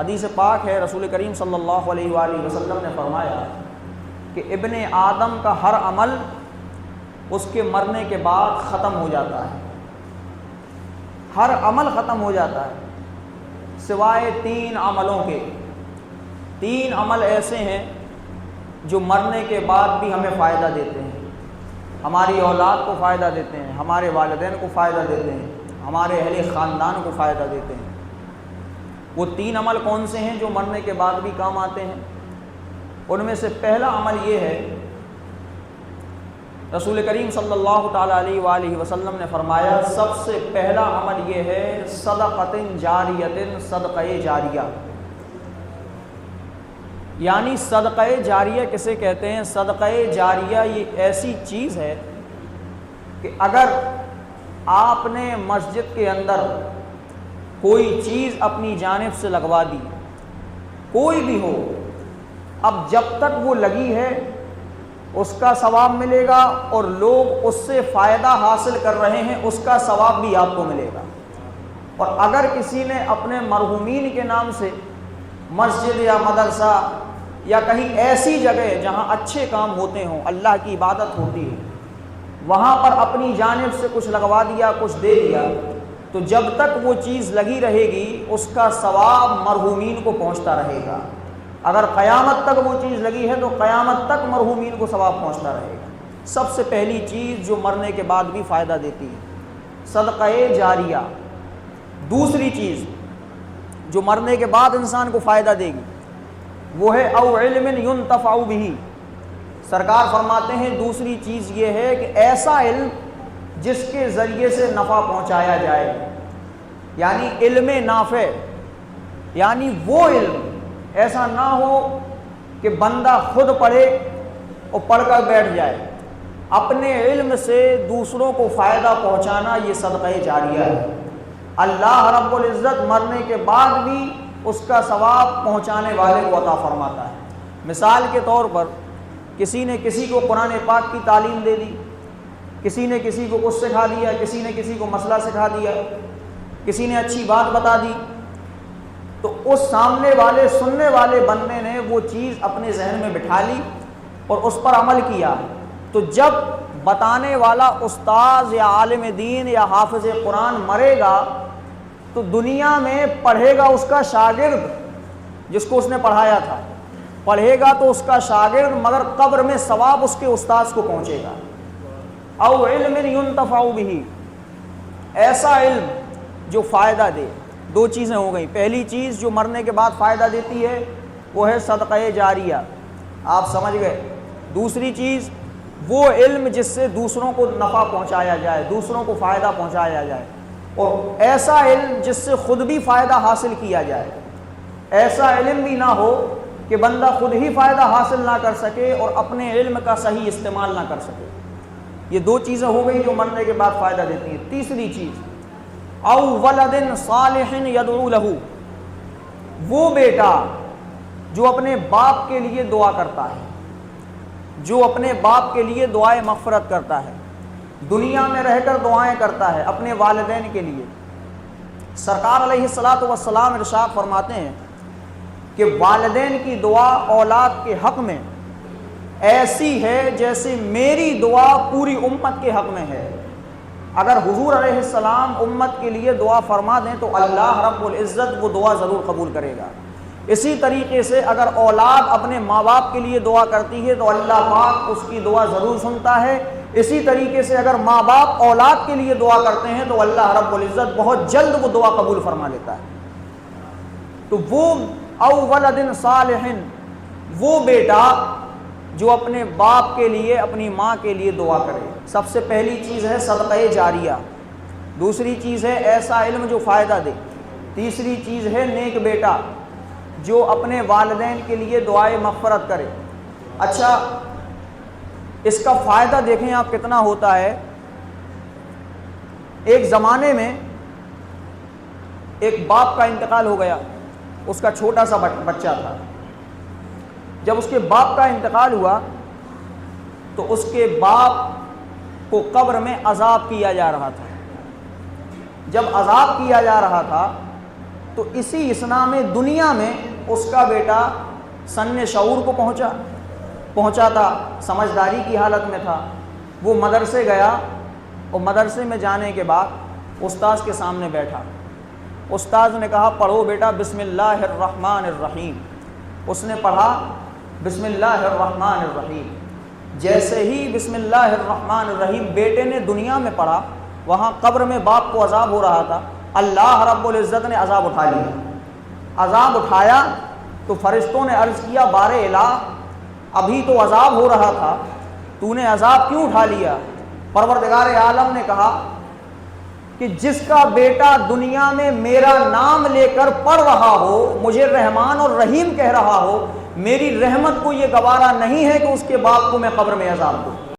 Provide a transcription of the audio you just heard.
حدیث پاک ہے، رسول کریم صلی اللہ علیہ وآلہ وسلم نے فرمایا کہ ابن آدم کا ہر عمل اس کے مرنے کے بعد ختم ہو جاتا ہے، ہر عمل ختم ہو جاتا ہے سوائے 3 عملوں کے۔ 3 عمل ایسے ہیں جو مرنے کے بعد بھی ہمیں فائدہ دیتے ہیں، ہماری اولاد کو فائدہ دیتے ہیں، ہمارے والدین کو فائدہ دیتے ہیں، ہمارے اہل خاندان کو فائدہ دیتے ہیں۔ وہ 3 عمل کون سے ہیں جو مرنے کے بعد بھی کام آتے ہیں؟ ان میں سے پہلا عمل یہ ہے، رسول کریم صلی اللہ تعالیٰ علیہ وآلہ وسلم نے فرمایا سب سے پہلا عمل یہ ہے صدقۃ جاریۃ، صدقہ جاریہ۔ یعنی صدقہ جاریہ کسے کہتے ہیں؟ صدقہ جاریہ یہ ایسی چیز ہے کہ اگر آپ نے مسجد کے اندر کوئی چیز اپنی جانب سے لگوا دی، کوئی بھی ہو، اب جب تک وہ لگی ہے اس کا ثواب ملے گا، اور لوگ اس سے فائدہ حاصل کر رہے ہیں اس کا ثواب بھی آپ کو ملے گا۔ اور اگر کسی نے اپنے مرحومین کے نام سے مسجد یا مدرسہ یا کہیں ایسی جگہ جہاں اچھے کام ہوتے ہوں، اللہ کی عبادت ہوتی ہے، وہاں پر اپنی جانب سے کچھ لگوا دیا، کچھ دے دیا، تو جب تک وہ چیز لگی رہے گی اس کا ثواب مرحومین کو پہنچتا رہے گا۔ اگر قیامت تک وہ چیز لگی ہے تو قیامت تک مرحومین کو ثواب پہنچتا رہے گا۔ سب سے پہلی چیز جو مرنے کے بعد بھی فائدہ دیتی ہے، صدقہ جاریہ۔ دوسری چیز جو مرنے کے بعد انسان کو فائدہ دے گی وہ ہے او علم ينتفع به۔ سرکار فرماتے ہیں دوسری چیز یہ ہے کہ ایسا علم جس کے ذریعے سے نفع پہنچایا جائے، یعنی علم نافع، یعنی وہ علم ایسا نہ ہو کہ بندہ خود پڑھے اور پڑھ کر بیٹھ جائے، اپنے علم سے دوسروں کو فائدہ پہنچانا یہ صدقہ جاریہ ہے۔ اللہ رب العزت مرنے کے بعد بھی اس کا ثواب پہنچانے والے کو عطا فرماتا ہے۔ مثال کے طور پر کسی نے کسی کو قرآن پاک کی تعلیم دے دی، کسی نے کسی کو کچھ سکھا دیا، کسی نے کسی کو مسئلہ سکھا دیا، کسی نے اچھی بات بتا دی، تو اس سامنے والے سننے والے بندے نے وہ چیز اپنے ذہن میں بٹھا لی اور اس پر عمل کیا، تو جب بتانے والا استاذ یا عالم دین یا حافظ قرآن مرے گا تو دنیا میں پڑھے گا اس کا شاگرد جس کو اس نے پڑھایا تھا، پڑھے گا تو اس کا شاگرد، مگر قبر میں ثواب اس کے استاذ کو پہنچے گا۔ او علم ينتفع به، ایسا علم جو فائدہ دے۔ 2 چیزیں ہو گئیں۔ پہلی چیز جو مرنے کے بعد فائدہ دیتی ہے وہ ہے صدقہ جاریہ، آپ سمجھ گئے۔ دوسری چیز وہ علم جس سے دوسروں کو نفع پہنچایا جائے، دوسروں کو فائدہ پہنچایا جائے، اور ایسا علم جس سے خود بھی فائدہ حاصل کیا جائے۔ ایسا علم بھی نہ ہو کہ بندہ خود ہی فائدہ حاصل نہ کر سکے اور اپنے علم کا صحیح استعمال نہ کر سکے۔ یہ 2 چیزیں ہو گئی جو مرنے کے بعد فائدہ دیتی ہیں۔ تیسری چیز او ولد صالح یدعو لہ، وہ بیٹا جو اپنے باپ کے لیے دعا کرتا ہے، جو اپنے باپ کے لیے دعائیں مغفرت کرتا ہے، دنیا میں رہ کر دعائیں کرتا ہے اپنے والدین کے لیے۔ سرکار علیہ الصلاۃ والسلام ارشاد فرماتے ہیں کہ والدین کی دعا اولاد کے حق میں ایسی ہے جیسے میری دعا پوری امت کے حق میں ہے۔ اگر حضور علیہ السلام امت کے لیے دعا فرما دیں تو اللہ رب العزت وہ دعا ضرور قبول کرے گا۔ اسی طریقے سے اگر اولاد اپنے ماں باپ کے لیے دعا کرتی ہے تو اللہ پاک اس کی دعا ضرور سنتا ہے۔ اسی طریقے سے اگر ماں باپ اولاد کے لیے دعا کرتے ہیں تو اللہ رب العزت بہت جلد وہ دعا قبول فرما لیتا ہے۔ تو وہ او ولد صالح، وہ بیٹا جو اپنے باپ کے لیے اپنی ماں کے لیے دعا کرے۔ سب سے پہلی چیز ہے صدقہ جاریہ، دوسری چیز ہے ایسا علم جو فائدہ دے، تیسری چیز ہے نیک بیٹا جو اپنے والدین کے لیے دعائے مغفرت کرے۔ اچھا، اس کا فائدہ دیکھیں آپ کتنا ہوتا ہے۔ ایک زمانے میں ایک باپ کا انتقال ہو گیا، اس کا چھوٹا سا بچہ تھا۔ جب اس کے باپ کا انتقال ہوا تو اس کے باپ کو قبر میں عذاب کیا جا رہا تھا۔ جب عذاب کیا جا رہا تھا تو اسی اسنا میں دنیا میں اس کا بیٹا سن شعور کو پہنچا تھا، سمجھداری کی حالت میں تھا۔ وہ مدرسے گیا اور مدرسے میں جانے کے بعد استاذ کے سامنے بیٹھا۔ استاذ نے کہا پڑھو بیٹا بسم اللہ الرحمن الرحیم۔ اس نے پڑھا بسم اللہ الرحمن الرحیم۔ جیسے ہی بسم اللہ الرحمن الرحیم بیٹے نے دنیا میں پڑھا، وہاں قبر میں باپ کو عذاب ہو رہا تھا، اللہ رب العزت نے عذاب اٹھا لیا۔ عذاب اٹھایا تو فرشتوں نے عرض کیا بار الہ، ابھی تو عذاب ہو رہا تھا، تو نے عذاب کیوں اٹھا لیا؟ پروردگار عالم نے کہا کہ جس کا بیٹا دنیا میں میرا نام لے کر پڑھ رہا ہو، مجھے رحمان اور رحیم کہہ رہا ہو، میری رحمت کو یہ گوارا نہیں ہے کہ اس کے باپ کو میں قبر میں عذاب دوں۔